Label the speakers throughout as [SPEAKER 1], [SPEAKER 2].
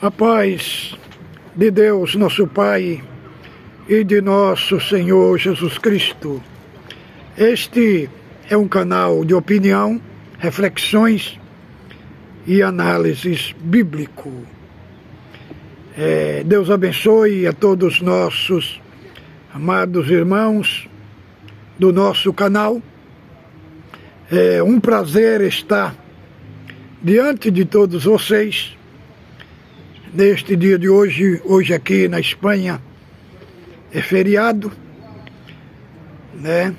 [SPEAKER 1] A paz de Deus, nosso Pai, e de nosso Senhor Jesus Cristo. Este é um canal de opinião, reflexões e análises bíblico. Deus abençoe a todos nossos amados irmãos do nosso canal. É um prazer estar diante de todos vocês neste dia de hoje. Hoje aqui na Espanha é feriado, né?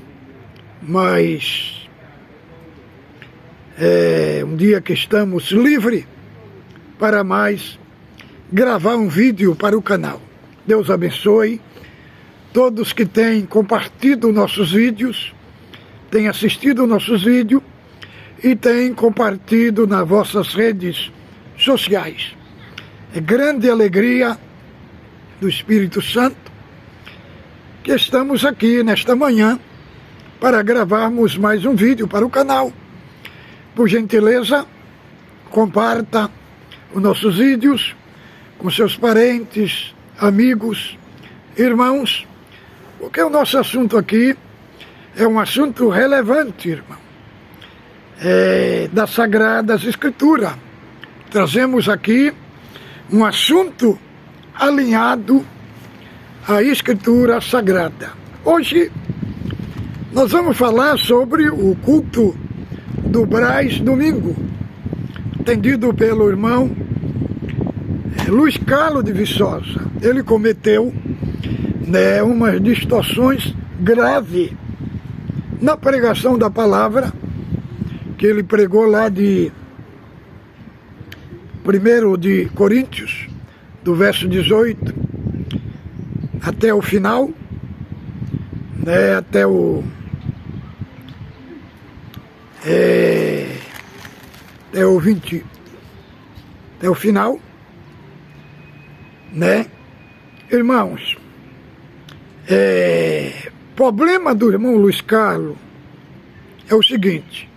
[SPEAKER 1] Mas é um dia que estamos livres para mais gravar um vídeo para o canal. Deus abençoe todos que têm compartilhado nossos vídeos, têm assistido nossos vídeos e têm compartilhado nas vossas redes sociais. É grande alegria do Espírito Santo que estamos aqui nesta manhã para gravarmos mais um vídeo para o canal. Por gentileza, comparta os nossos vídeos com seus parentes, amigos, irmãos, porque o nosso assunto aqui é um assunto relevante, irmão, das Sagradas Escrituras. Trazemos aqui um assunto alinhado à Escritura Sagrada. Hoje nós vamos falar sobre o culto do Brás Domingo, atendido pelo irmão Luiz Carlos de Viçosa. Ele cometeu umas distorções graves na pregação da palavra que ele pregou lá de 1 de Coríntios, do verso 18 até o final, até o 20, até o final, Irmãos, problema do irmão Luiz Carlos é o seguinte,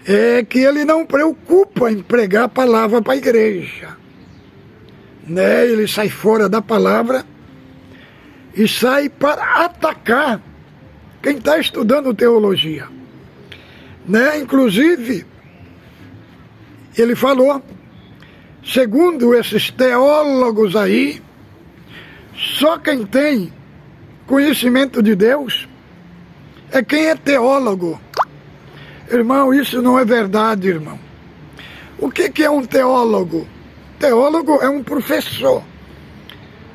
[SPEAKER 1] é que ele não preocupa em pregar a palavra para a igreja, ele sai fora da palavra e sai para atacar quem está estudando teologia, Inclusive, ele falou, segundo esses teólogos aí, só quem tem conhecimento de Deus é quem é teólogo. Irmão, isso não é verdade, irmão. O que é um teólogo? Teólogo é um professor,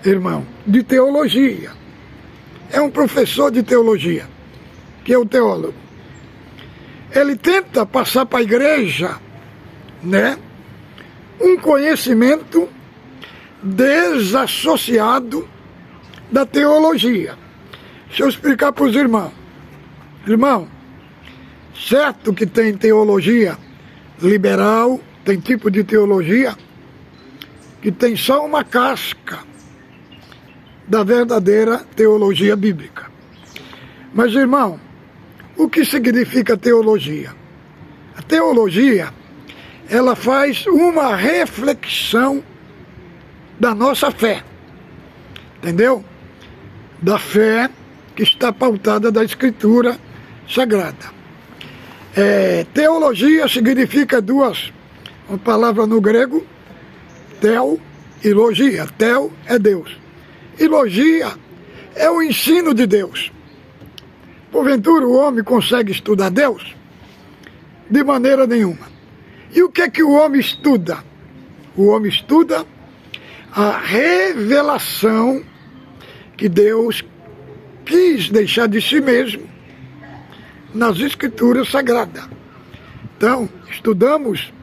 [SPEAKER 1] irmão, de teologia. É um professor de teologia, que é o teólogo. Ele tenta passar para a igreja, um conhecimento desassociado da teologia. Deixa eu explicar para os irmãos. Irmão, certo que tem teologia liberal, tem tipo de teologia que tem só uma casca da verdadeira teologia bíblica. Mas, irmão, o que significa teologia? A teologia, ela faz uma reflexão da nossa fé, entendeu? Da fé que está pautada da Escritura Sagrada. Teologia significa uma palavra no grego, tel e logia. Tel é Deus. E logia é o ensino de Deus. Porventura o homem consegue estudar Deus? De maneira nenhuma. E o que o homem estuda? O homem estuda a revelação que Deus quis deixar de si mesmo nas Escrituras Sagradas. Então, estudamos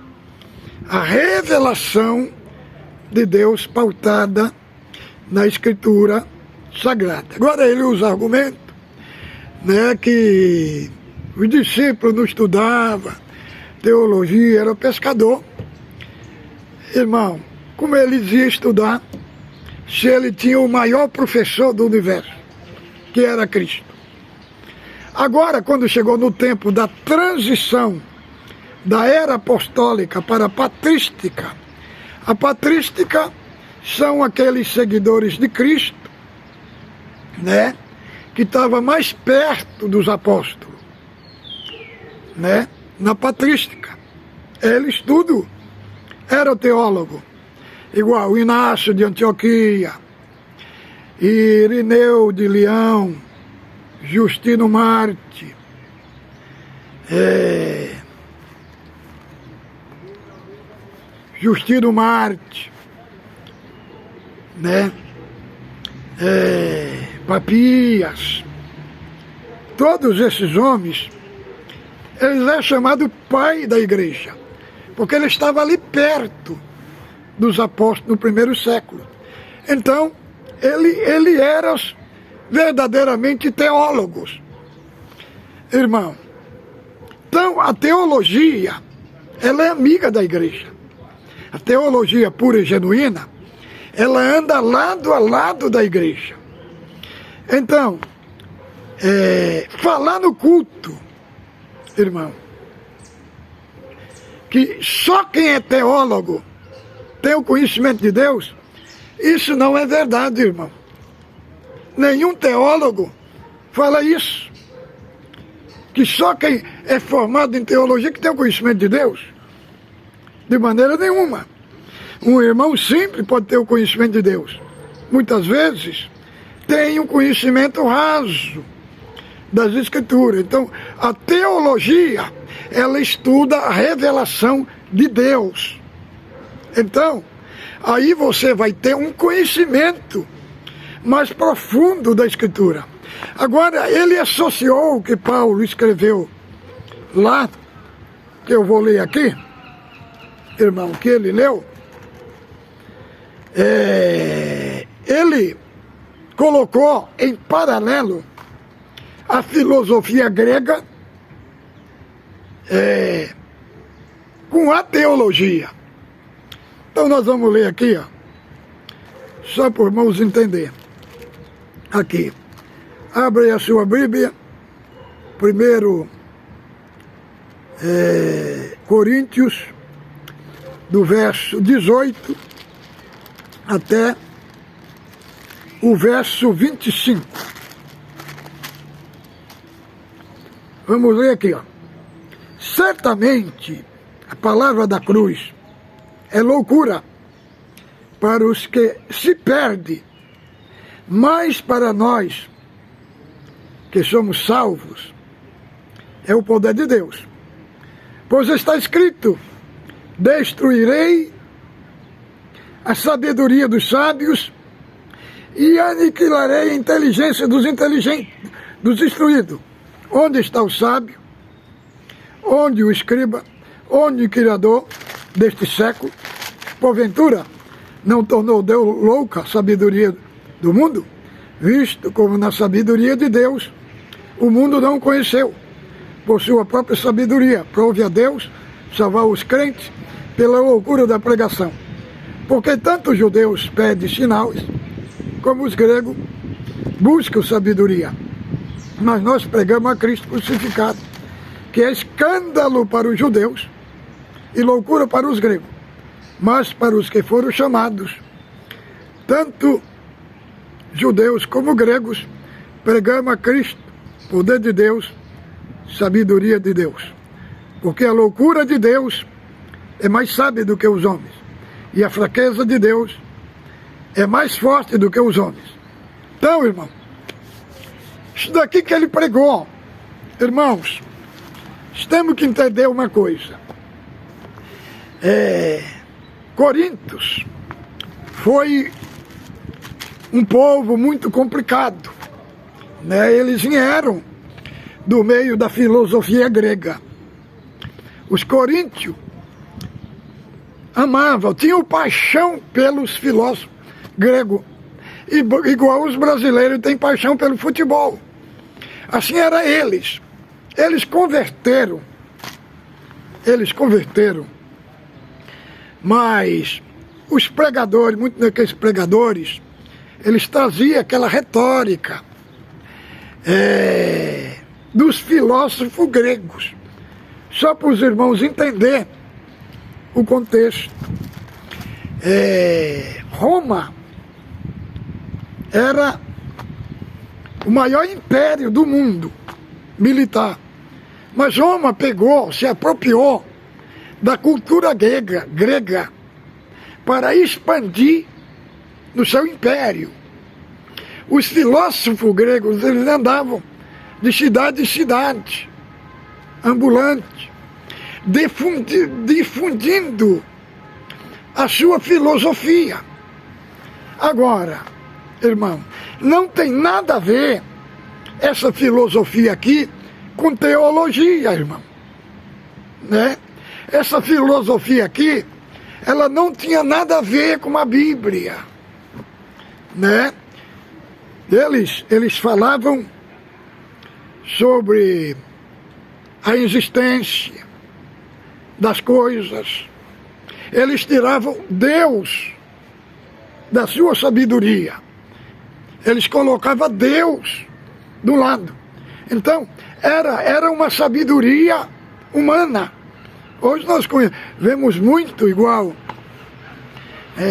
[SPEAKER 1] a revelação de Deus pautada na Escritura Sagrada. Agora ele usa argumento, que os discípulos não estudavam teologia, era pescador. Irmão, como eles iam estudar se ele tinha o maior professor do universo, que era Cristo? Agora, quando chegou no tempo da transição da era apostólica para a patrística, A patrística são aqueles seguidores de Cristo, né, que estavam mais perto dos apóstolos, né, na patrística. Eles tudo eram teólogos, igual Inácio de Antioquia, Irineu de Leão, Justino Marte, né? Papias, todos esses homens, eles é chamado pai da igreja, porque ele estava ali perto dos apóstolos no primeiro século. Então, ele era verdadeiramente teólogos. Irmão, então a teologia, ela é amiga da igreja. A teologia pura e genuína, ela anda lado a lado da igreja. Então, falar no culto, irmão, que só quem é teólogo tem o conhecimento de Deus, isso não é verdade, irmão. Nenhum teólogo fala isso. Que só quem é formado em teologia que tem o conhecimento de Deus. De maneira nenhuma. Um irmão simples pode ter o conhecimento de Deus. Muitas vezes tem um conhecimento raso das Escrituras. Então, a teologia, ela estuda a revelação de Deus. Então, aí você vai ter um conhecimento mais profundo da Escritura. Agora, ele associou o que Paulo escreveu lá, que eu vou ler aqui, irmão, que ele leu. Ele colocou em paralelo a filosofia grega com a teologia. Então nós vamos ler aqui, ó, só para os irmãos entenderem. Aqui, abre a sua Bíblia, 1 Coríntios, do verso 18 até o verso 25. Vamos ler aqui, ó. Certamente a palavra da cruz é loucura para os que se perdem, mas para nós que somos salvos é o poder de Deus. Pois está escrito: destruirei a sabedoria dos sábios e aniquilarei a inteligência dos inteligentes, dos instruídos. Onde está o sábio? Onde o escriba? Onde o criador deste século? Porventura, não tornou Deus louca a sabedoria do mundo? Visto como na sabedoria de Deus, o mundo não o conheceu. Por sua própria sabedoria, prove a Deus salvar os crentes pela loucura da pregação. Porque tanto os judeus pedem sinais, como os gregos buscam sabedoria. Mas nós pregamos a Cristo crucificado, que é escândalo para os judeus e loucura para os gregos. Mas para os que foram chamados, tanto judeus como gregos, pregamos a Cristo, poder de Deus, sabedoria de Deus. Porque a loucura de Deus é mais sábia do que os homens, e a fraqueza de Deus é mais forte do que os homens. Então, irmão, isso daqui que ele pregou, irmãos, temos que entender uma coisa. Coríntios foi um povo muito complicado, né? Eles vieram do meio da filosofia grega. Os coríntios amavam, tinham paixão pelos filósofos gregos, igual os brasileiros têm paixão pelo futebol. Assim era eles. Eles converteram, mas os pregadores, muitos daqueles pregadores, eles traziam aquela retórica dos filósofos gregos, só para os irmãos entenderem o contexto. Roma era o maior império do mundo militar. Mas Roma pegou, se apropriou da cultura grega para expandir no seu império. Os filósofos gregos, eles andavam de cidade em cidade, ambulante, difundindo a sua filosofia. Agora, irmão, não tem nada a ver essa filosofia aqui com teologia, irmão, né? Essa filosofia aqui, ela não tinha nada a ver com a Bíblia, né? Eles falavam sobre a existência das coisas. Eles tiravam Deus da sua sabedoria. Eles colocavam Deus do lado. Então, era uma sabedoria humana. Hoje nós vemos muito igual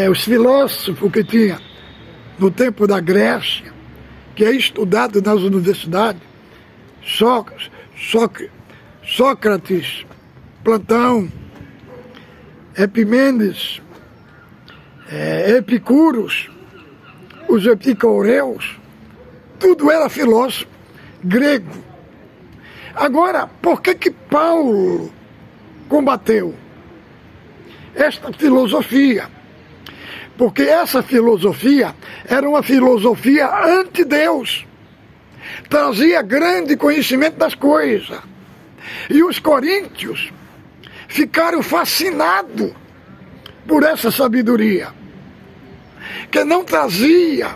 [SPEAKER 1] os filósofos que tinha no tempo da Grécia, que é estudado nas universidades, Sócrates, Platão, Epimendes, Epicuros, os epicureus, tudo era filósofo grego. Agora, por que Paulo combateu esta filosofia? Porque essa filosofia era uma filosofia anti-Deus. Trazia grande conhecimento das coisas. E os coríntios ficaram fascinados por essa sabedoria, que não trazia,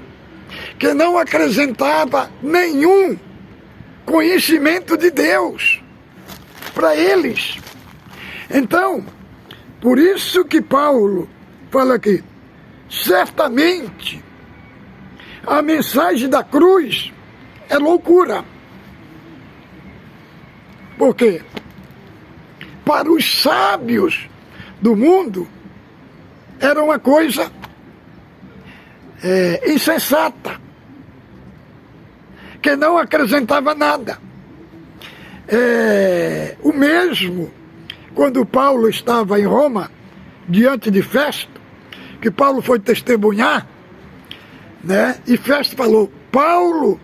[SPEAKER 1] que não acrescentava nenhum conhecimento de Deus para eles. Então, por isso que Paulo fala aqui, certamente a mensagem da cruz é loucura. Por quê? Para os sábios do mundo era uma coisa insensata, que não acrescentava nada. O mesmo quando Paulo estava em Roma, diante de Festo, que Paulo foi testemunhar, né? E Festo falou, Paulo,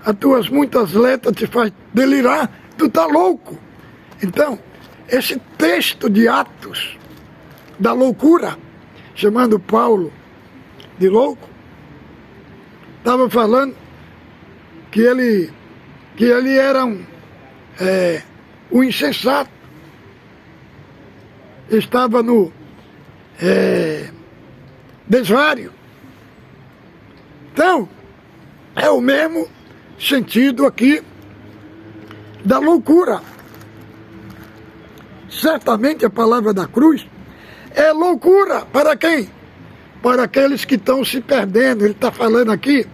[SPEAKER 1] as tuas muitas letras te faz delirar, tu tá louco. Então, esse texto de Atos, da loucura, chamando Paulo de louco, estava falando que ele era um insensato, estava no desvario. Então, é o mesmo sentido aqui da loucura. Certamente a palavra da cruz é loucura para quem? Para aqueles que estão se perdendo. Ele está falando aqui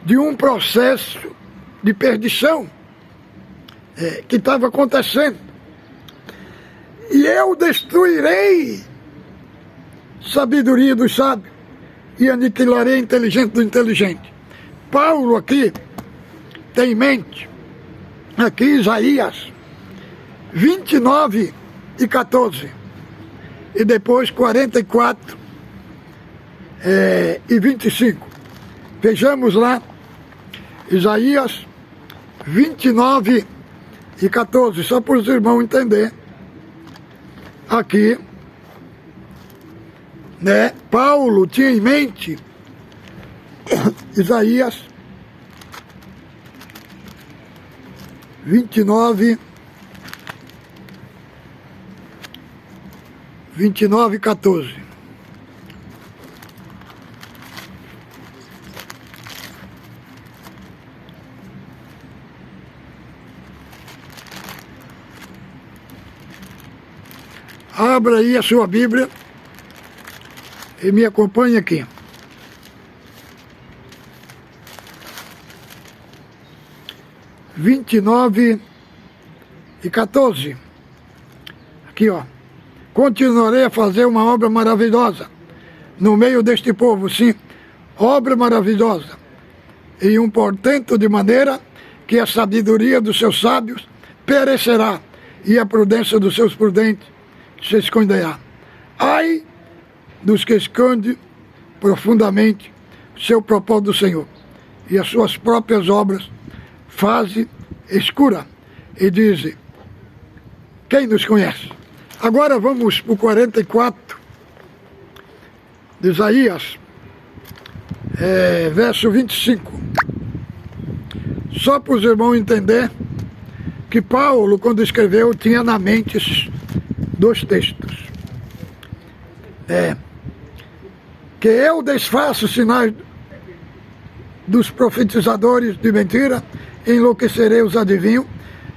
[SPEAKER 1] de um processo de perdição que estava acontecendo. E eu destruirei sabedoria dos sábios e aniquilarei a inteligente do inteligente. Paulo aqui tem em mente, aqui Isaías 29 e 14, e depois 44 e 25. Vejamos lá, Isaías 29 e 14, só para os irmãos entenderem. Aqui, né, Paulo tinha em mente Isaías 29 e 14. Abra aí a sua Bíblia e me acompanhe aqui. Vinte e 14. Aqui, ó. Continuarei a fazer uma obra maravilhosa, no meio deste povo, sim, obra maravilhosa e um portento de maneira que a sabedoria dos seus sábios perecerá e a prudência dos seus prudentes se esconderá. Ai dos que escondem profundamente o seu propósito do Senhor e as suas próprias obras fazem escura e dizem: quem nos conhece? Agora vamos para o 44 de Isaías, verso 25. Só para os irmãos entender que Paulo, quando escreveu, tinha na mente esses dois textos. Que eu desfaço os sinais dos profetizadores de mentira, enlouquecerei os adivinhos,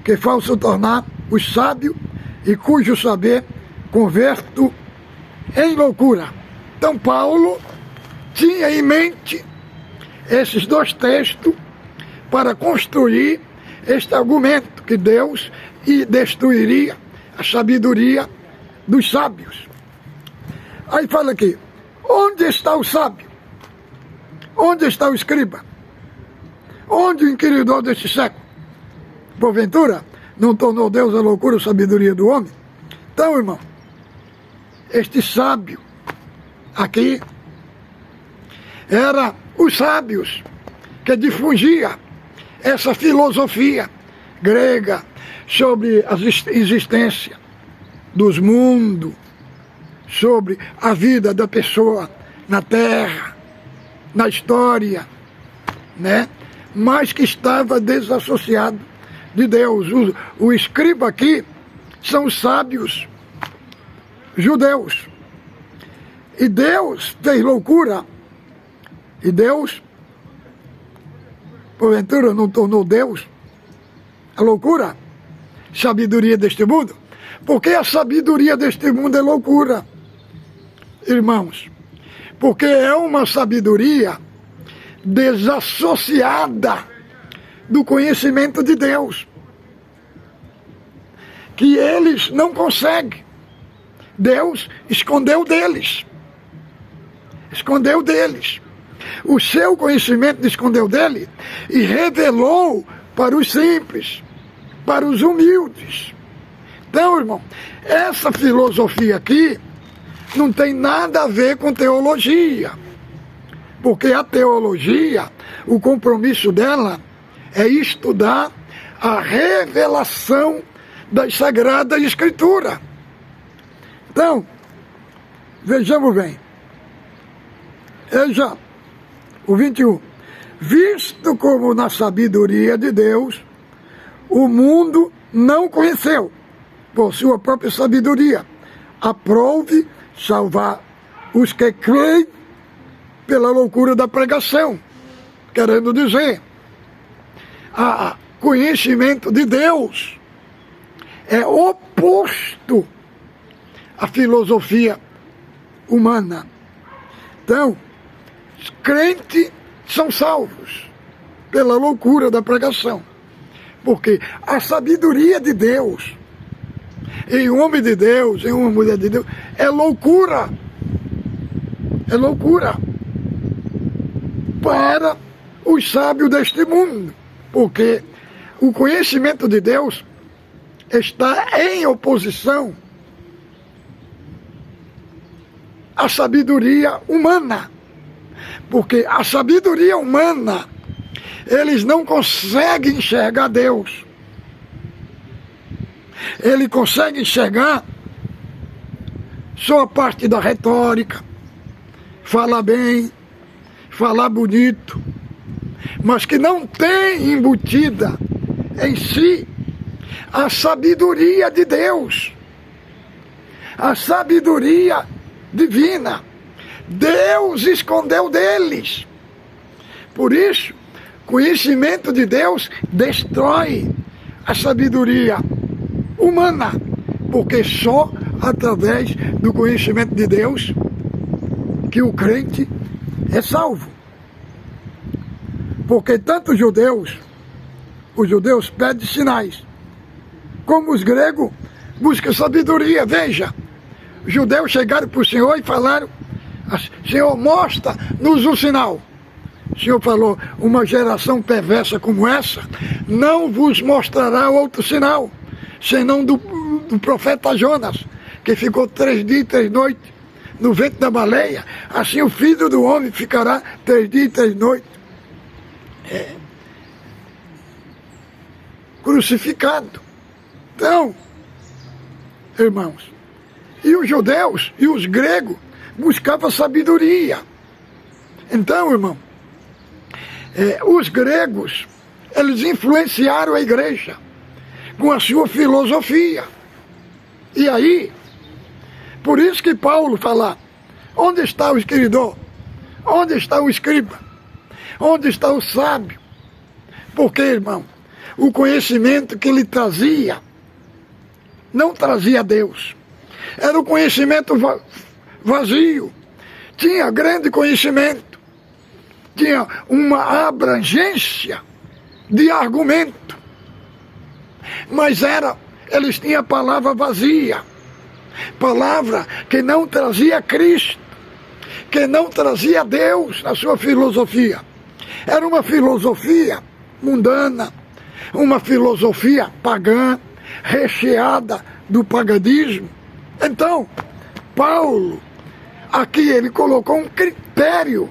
[SPEAKER 1] que falso tornar os sábios, e cujo saber converto em loucura. Então Paulo tinha em mente esses dois textos para construir este argumento que Deus destruiria a sabedoria dos sábios. Aí fala aqui, onde está o sábio? Onde está o escriba? Onde o inquiridor deste século? Porventura, não tornou Deus a loucura a sabedoria do homem? Então, irmão, este sábio aqui era os sábios que difundia essa filosofia grega sobre a existência dos mundos, sobre a vida da pessoa na terra, na história, né? Mas que estava desassociado de Deus. O escriba aqui são os sábios judeus. E Deus fez loucura. E Deus, porventura, não tornou Deus a loucura, sabedoria deste mundo? Porque a sabedoria deste mundo é loucura, irmãos. Porque é uma sabedoria desassociada do conhecimento de Deus, que eles não conseguem. Deus escondeu deles. Escondeu deles. O seu conhecimento escondeu dele e revelou para os simples, para os humildes. Então, irmão, essa filosofia aqui não tem nada a ver com teologia. Porque a teologia, o compromisso dela é estudar a revelação das Sagradas Escrituras. Então, vejamos bem. Veja o 21. Visto como na sabedoria de Deus, o mundo não conheceu, por sua própria sabedoria, aprove salvar os que creem pela loucura da pregação. Querendo dizer, o conhecimento de Deus é oposto à filosofia humana. Então, os crentes são salvos pela loucura da pregação. Porque a sabedoria de Deus, em um homem de Deus, em uma mulher de Deus, é loucura. É loucura para os sábios deste mundo. Porque o conhecimento de Deus está em oposição à sabedoria humana. Porque a sabedoria humana, eles não conseguem enxergar Deus. Ele consegue enxergar só a parte da retórica, falar bem, falar bonito, mas que não tem embutida em si a sabedoria de Deus, a sabedoria divina. Deus escondeu deles. Por isso, conhecimento de Deus destrói a sabedoria humana, porque só através do conhecimento de Deus que o crente é salvo. Porque tanto os judeus pedem sinais, como os gregos buscam sabedoria. Veja, os judeus chegaram para o Senhor e falaram Senhor, mostra-nos um sinal. O Senhor falou, uma geração perversa como essa não vos mostrará outro sinal, senão do profeta Jonas, que ficou 3 dias e 3 noites no ventre da baleia. Assim o Filho do Homem ficará 3 dias e 3 noites crucificado. Então, irmãos, e os judeus e os gregos buscavam sabedoria. Então, irmão, os gregos, eles influenciaram a igreja com a sua filosofia. E aí, por isso que Paulo fala, onde está o escritor? Onde está o escriba? Onde está o sábio? Porque, irmão, o conhecimento que ele trazia, não trazia Deus. Era um conhecimento vazio. Tinha grande conhecimento. Tinha uma abrangência de argumento. Mas eles tinham palavra vazia. Palavra que não trazia Cristo. Que não trazia Deus na sua filosofia. Era uma filosofia mundana. Uma filosofia pagã, recheada do paganismo. Então, Paulo, aqui ele colocou um critério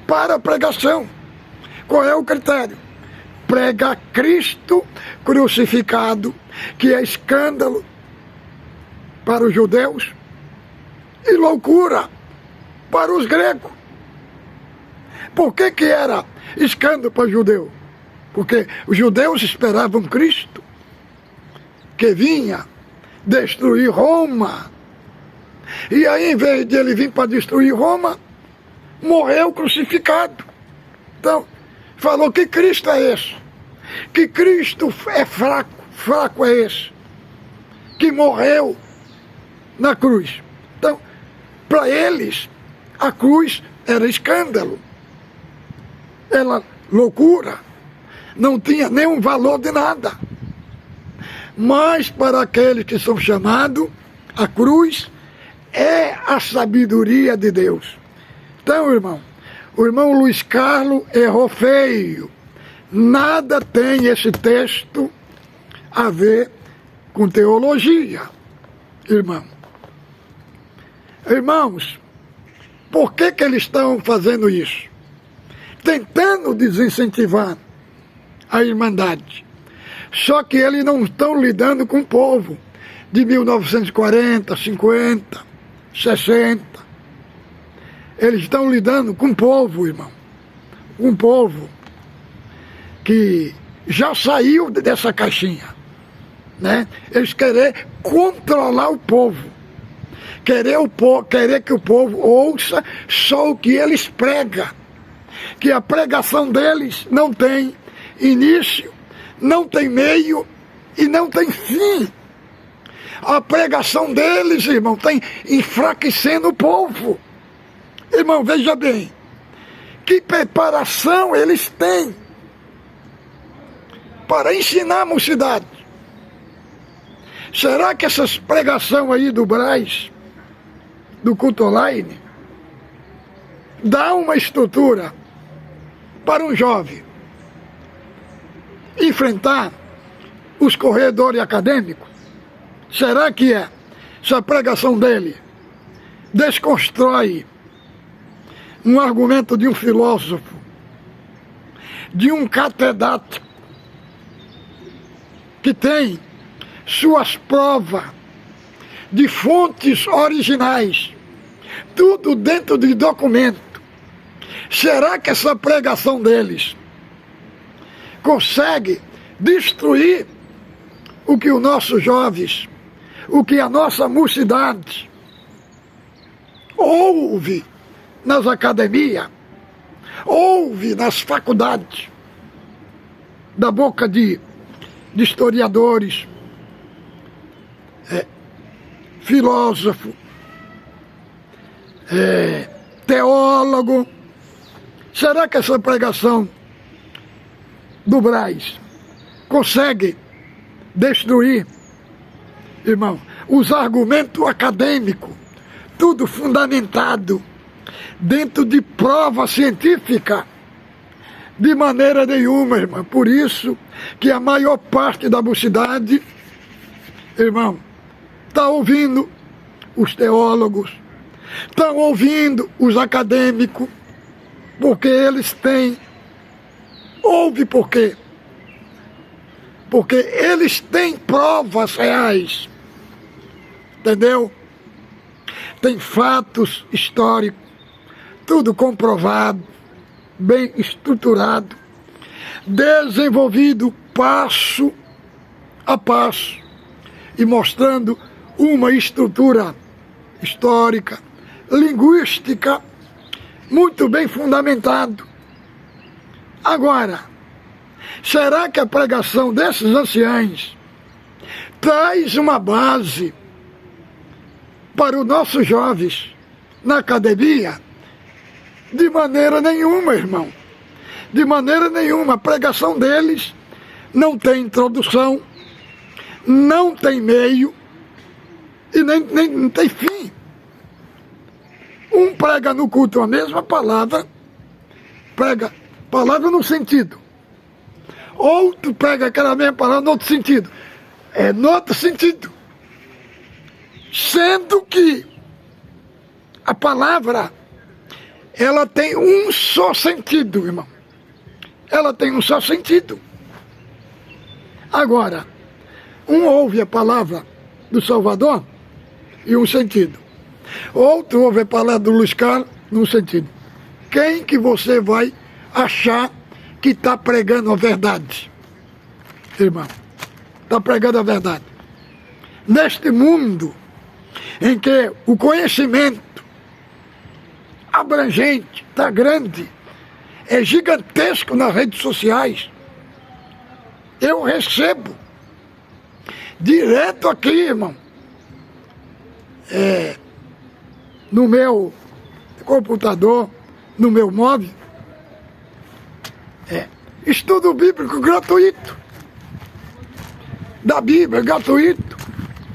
[SPEAKER 1] para a pregação. Qual é o critério? Prega Cristo crucificado, que é escândalo para os judeus e loucura para os gregos. Por que era escândalo para os judeus? Porque os judeus esperavam Cristo, que vinha destruir Roma. E aí, em vez de ele vir para destruir Roma, morreu crucificado. Então, falou que Cristo é esse. Que Cristo é fraco, fraco é esse. Que morreu na cruz. Então, para eles, a cruz era escândalo. Era loucura. Não tinha nenhum valor de nada. Mas para aqueles que são chamados, a cruz é a sabedoria de Deus. Então, irmão, o irmão Luiz Carlos errou feio. Nada tem esse texto a ver com teologia, irmão. Irmãos, por que eles estão fazendo isso? Tentando desincentivar a irmandade. Só que eles não estão lidando com o povo de 1940, 50, 60. Eles estão lidando com o povo, irmão. Um povo que já saiu dessa caixinha, né? Eles querem controlar o povo. Querer que o povo ouça só o que eles pregam. Que a pregação deles não tem início, não tem meio e não tem fim. A pregação deles, irmão, tem enfraquecendo o povo. Irmão, veja bem, que preparação eles têm para ensinar a mocidade. Será que essas pregações aí do Braz, do culto online, dá uma estrutura para um jovem enfrentar os corredores acadêmicos? Será que essa pregação dele desconstrói um argumento de um filósofo, de um catedrático, que tem suas provas de fontes originais, tudo dentro de documento? Será que essa pregação deles consegue destruir o que os nossos jovens, o que a nossa mocidade ouve nas academias, ouve nas faculdades, da boca de historiadores, filósofo, teólogo? Será que essa pregação do Braz consegue destruir, irmão, os argumentos acadêmicos, tudo fundamentado dentro de prova científica, de maneira nenhuma, irmão. Por isso que a maior parte da mocidade, irmão, está ouvindo os teólogos, estão ouvindo os acadêmicos, porque eles têm. Ouve por quê? Porque eles têm provas reais, entendeu? Tem fatos históricos, tudo comprovado, bem estruturado, desenvolvido passo a passo e mostrando uma estrutura histórica, linguística, muito bem fundamentado. Agora, será que a pregação desses anciãos traz uma base para os nossos jovens na academia? De maneira nenhuma, irmão. De maneira nenhuma. A pregação deles não tem introdução, não tem meio e nem tem fim. Um prega no culto a mesma palavra, prega palavra no sentido. Outro prega aquela mesma palavra no outro sentido. É no outro sentido. Sendo que a palavra, ela tem um só sentido, irmão. Ela tem um só sentido. Agora, um ouve a palavra do Salvador e um sentido. Outro ouve a palavra do Luiz Carlos num sentido. Quem que você vai achar que está pregando a verdade? Irmão, está pregando a verdade. Neste mundo em que o conhecimento abrangente está grande, é gigantesco nas redes sociais. Eu recebo direto aqui, irmão, no meu computador, no meu móvel, estudo bíblico gratuito, da Bíblia, gratuito,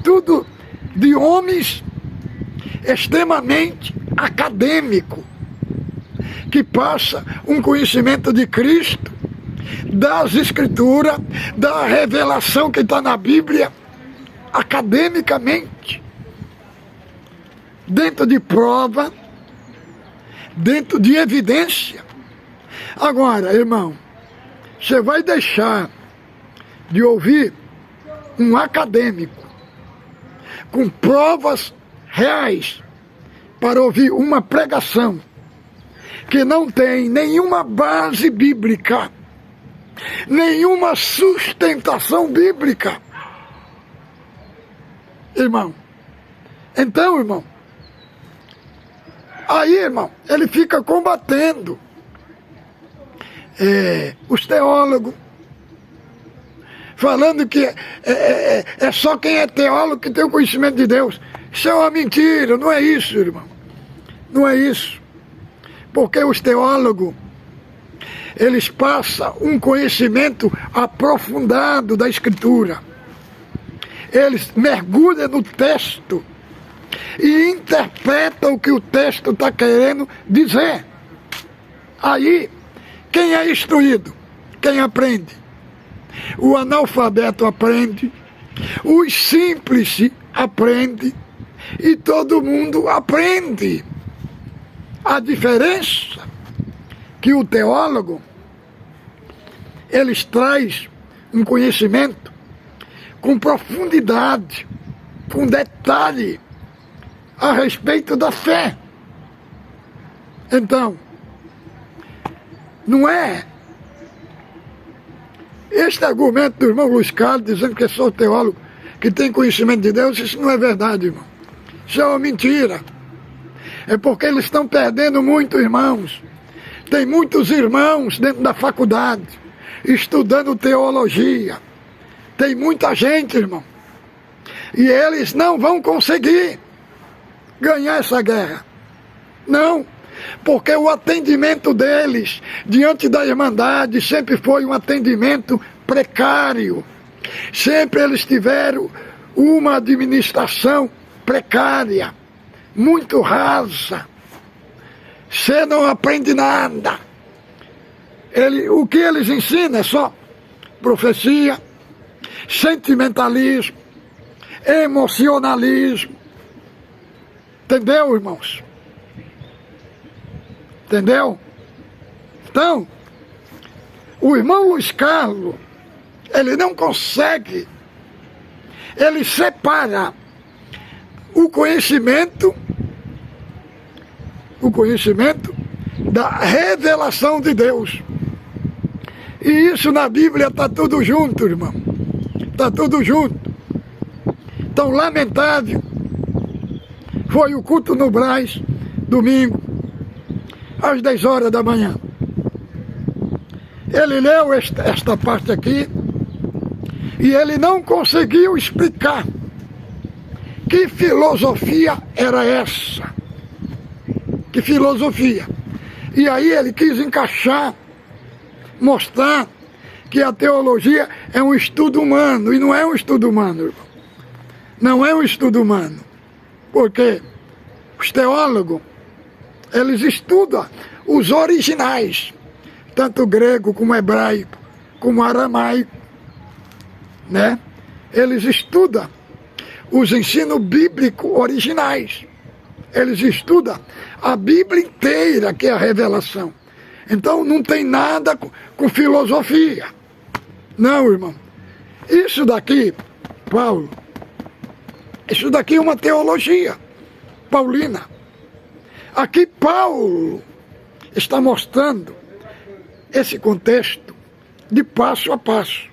[SPEAKER 1] tudo de homens extremamente acadêmicos, que passa um conhecimento de Cristo, das Escrituras, da revelação que está na Bíblia, academicamente, dentro de prova, dentro de evidência. Agora, irmão, você vai deixar de ouvir um acadêmico com provas reais para ouvir uma pregação que não tem nenhuma base bíblica, nenhuma sustentação bíblica? Irmão, então, irmão, aí, irmão, ele fica combatendo os teólogos, falando que é só quem é teólogo que tem o conhecimento de Deus. Isso é uma mentira, não é isso, irmão. Não é isso. Porque os teólogos, eles passam um conhecimento aprofundado da Escritura. Eles mergulham no texto e interpretam o que o texto está querendo dizer. Aí, quem é instruído? Quem aprende? O analfabeto aprende, os simples aprendem e todo mundo aprende. A diferença que o teólogo, eles traz um conhecimento com profundidade, com detalhe a respeito da fé. Então, não é este argumento do irmão Luiz Carlos dizendo que sou teólogo, que tem conhecimento de Deus, isso não é verdade, irmão. Isso é uma mentira. É porque eles estão perdendo muito, irmãos. Tem muitos irmãos dentro da faculdade, estudando teologia. Tem muita gente, irmão. E eles não vão conseguir ganhar essa guerra. Não. Porque o atendimento deles diante da Irmandade sempre foi um atendimento precário. Sempre eles tiveram uma administração precária, muito rasa, Você não aprende nada. O que eles ensinam é só profecia, sentimentalismo, emocionalismo. Entendeu, irmãos? Entendeu? Então, o irmão Luiz Carlos, ele não consegue, ele separa o conhecimento da revelação de Deus. E isso na Bíblia está tudo junto, irmão. Está tudo junto. Então, lamentável, foi o culto no Brás, domingo, às 10 horas da manhã. Ele leu esta parte aqui e ele não conseguiu explicar que filosofia era essa. Que filosofia. E aí ele quis encaixar, mostrar que a teologia é um estudo humano, e não é um estudo humano, irmão. Não é um estudo humano. Porque os teólogos, eles estudam os originais, tanto grego como hebraico, como aramaico, né? Eles estudam os ensinos bíblicos originais. Eles estudam a Bíblia inteira, que é a revelação. Então não tem nada com filosofia. Não, irmão. Isso daqui, Paulo, isso daqui é uma teologia paulina. Aqui Paulo está mostrando esse contexto de passo a passo.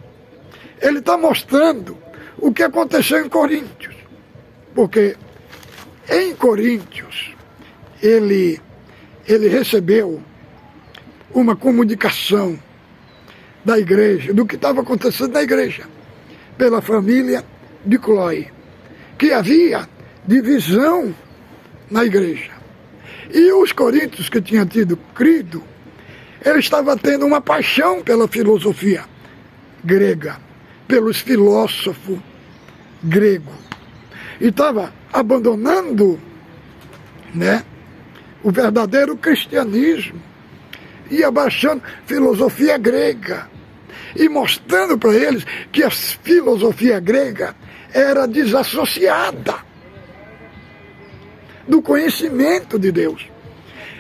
[SPEAKER 1] Ele está mostrando o que aconteceu em Coríntios. Porque em Coríntios ele recebeu uma comunicação da igreja, do que estava acontecendo na igreja, pela família de Cloé, que havia divisão na igreja. E os coríntios que tinham tido crido, ele estava tendo uma paixão pela filosofia grega, pelos filósofos gregos. E estava abandonando, né, o verdadeiro cristianismo e abaixando filosofia grega. E mostrando para eles que a filosofia grega era desassociada do conhecimento de Deus.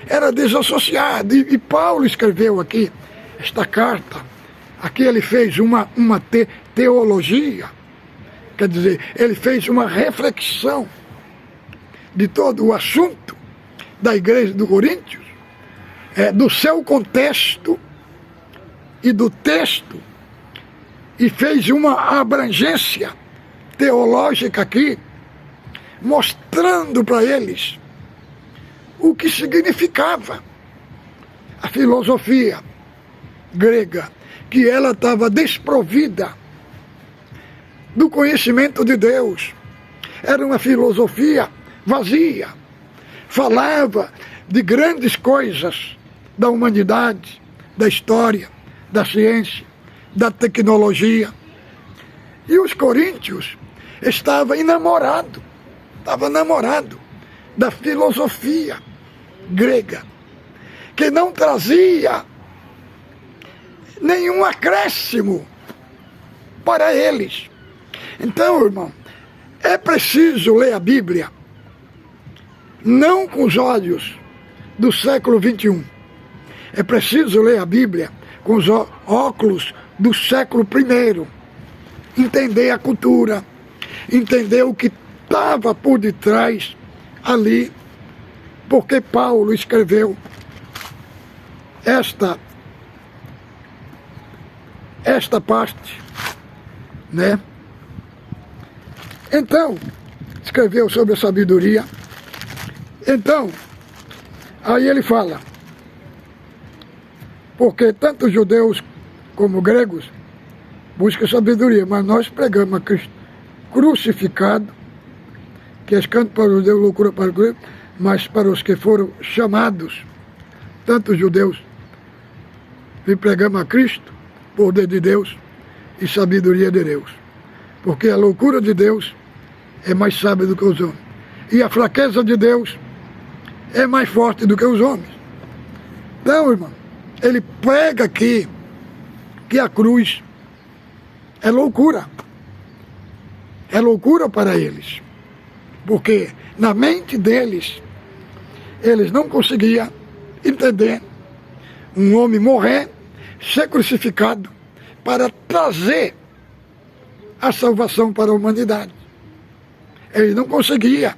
[SPEAKER 1] Era desassociada. E Paulo escreveu aqui esta carta. Aqui ele fez uma teologia. Quer dizer, ele fez uma reflexão de todo o assunto da igreja do Coríntios, do seu contexto e do texto, e fez uma abrangência teológica aqui, mostrando para eles o que significava a filosofia grega, que ela estava desprovida do conhecimento de Deus. Era uma filosofia vazia. Falava de grandes coisas da humanidade, da história, da ciência, da tecnologia. E os coríntios estavam enamorados da filosofia grega, que não trazia nenhum acréscimo para eles. Então, irmão, é preciso ler a Bíblia não com os olhos do século XXI. É preciso ler a Bíblia com os óculos do século I. Entender a cultura, entender o que estava por detrás ali, porque Paulo escreveu esta parte, né? Então, escreveu sobre a sabedoria. Então, aí ele fala, porque tanto judeus como gregos buscam sabedoria, mas nós pregamos a Cristo crucificado, que é escândalo para os judeus, loucura para os gregos, mas para os que foram chamados, tanto judeus, e pregamos a Cristo, poder de Deus e sabedoria de Deus. Porque a loucura de Deus é mais sábia do que os homens. E a fraqueza de Deus é mais forte do que os homens. Então, irmão, ele prega aqui que a cruz é loucura. É loucura para eles. Porque na mente deles, eles não conseguiam entender um homem morrer, ser crucificado, para trazer a salvação para a humanidade. Eles não conseguiam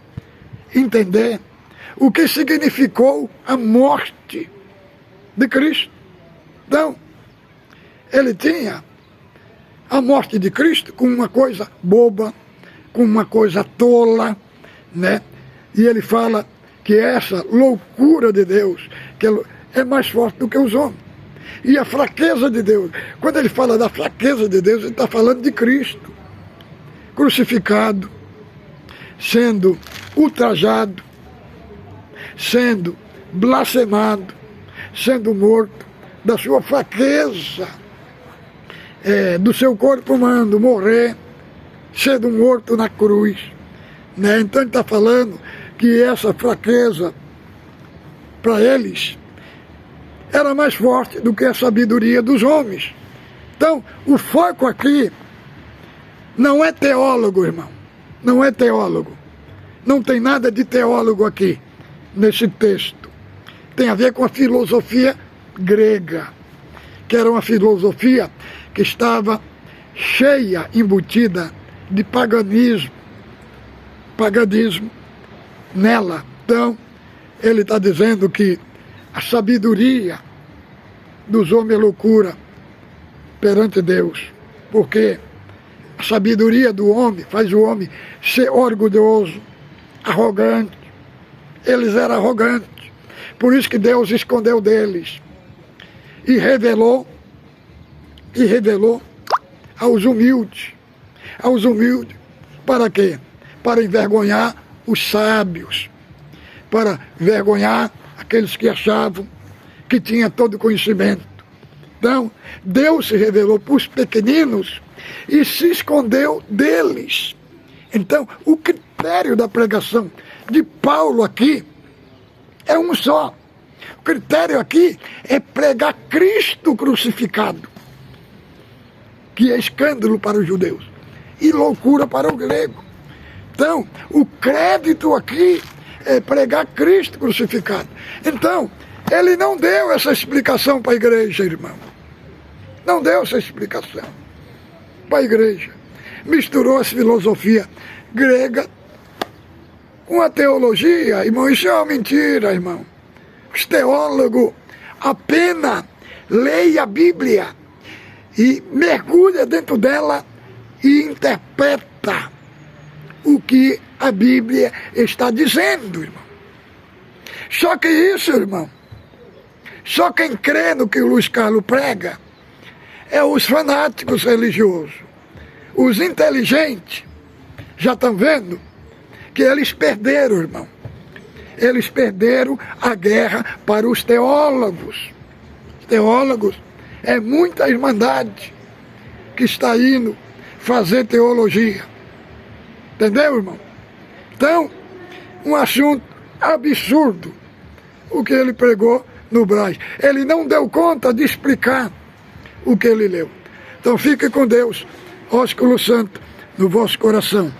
[SPEAKER 1] entender o que significou a morte de Cristo. Então, ele tinha a morte de Cristo como uma coisa boba, como uma coisa tola, né? E ele fala que essa loucura de Deus que é mais forte do que os homens. E a fraqueza de Deus, quando ele fala da fraqueza de Deus, ele está falando de Cristo, crucificado, sendo ultrajado, sendo blasfemado, sendo morto, da sua fraqueza, do seu corpo humano, morrer, sendo morto na cruz. Né? Então ele está falando que essa fraqueza, para eles, era mais forte do que a sabedoria dos homens. Então, o foco aqui não é teólogo, irmão. Não é teólogo. Não tem nada de teólogo aqui, nesse texto. Tem a ver com a filosofia grega, que era uma filosofia que estava cheia, embutida de paganismo nela. Então, ele está dizendo que a sabedoria dos homens é loucura perante Deus, porque a sabedoria do homem faz o homem ser orgulhoso, arrogante. Eles eram arrogantes, por isso que Deus escondeu deles e revelou aos humildes. Para quê? Para envergonhar os sábios, para envergonhar aqueles que achavam que tinha todo conhecimento. Então, Deus se revelou para os pequeninos e se escondeu deles. Então, o critério da pregação de Paulo aqui é um só. O critério aqui é pregar Cristo crucificado, que é escândalo para os judeus e loucura para o grego. Então, o crédito aqui é pregar Cristo crucificado. Então, ele não deu essa explicação para a igreja, irmão. Não deu essa explicação para a igreja. Misturou a filosofia grega com a teologia, irmão. Isso é uma mentira, irmão. Os teólogos apenas leem a Bíblia e mergulha dentro dela e interpreta o que a Bíblia está dizendo, irmão. Só que isso, irmão, só quem crê no que o Luiz Carlos prega é os fanáticos religiosos. Os inteligentes já estão vendo que eles perderam, irmão. Eles perderam a guerra para os teólogos. Os teólogos é muita irmandade que está indo fazer teologia. Entendeu, irmão? Então, um assunto absurdo o que ele pregou no Brás. Ele não deu conta de explicar o que ele leu. Então fique com Deus, ósculo santo, no vosso coração.